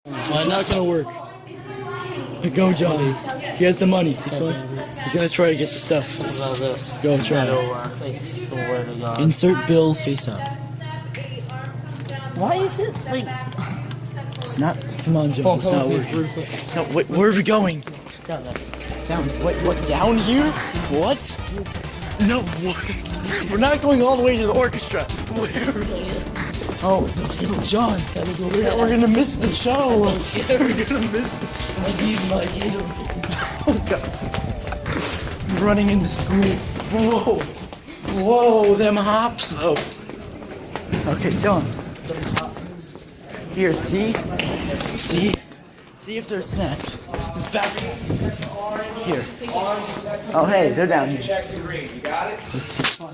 Not gonna work. Go, Johnny. He has the money. He's gonna try to get the stuff. What about this? Go try. Swear to God. Insert bill face up. Why is it like? It's not. Come on, John. It's not working. No, wait, where are we going? Down there. Down. What? Down here? What? No. What? We're not going all the way to the orchestra. Where? Oh, John. We're gonna miss the show. We're gonna miss the show. I need my gator. Oh God. We're running into school. Whoa, them hops though. Okay, John. Here, see if there's snacks. It's back here. Oh, hey, they're down here. Check the green. You got it? Let's see.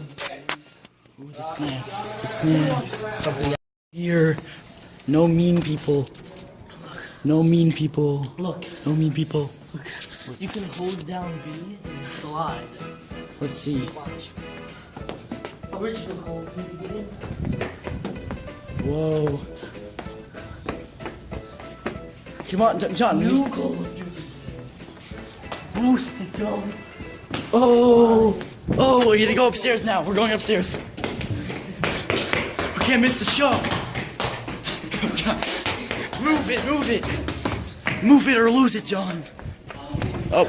Ooh, the snacks. The snacks. Here. No mean people. No mean people. Look. No mean people. Look. You can hold down B and slide. Let's see. Watch. Original hold. Can you get in? Whoa. Come on, John. New Call of Duty. Boosted dumb. Oh, we're gonna go upstairs now. We're going upstairs. We can't miss the show. Move it. Move it or lose it, John. Oh.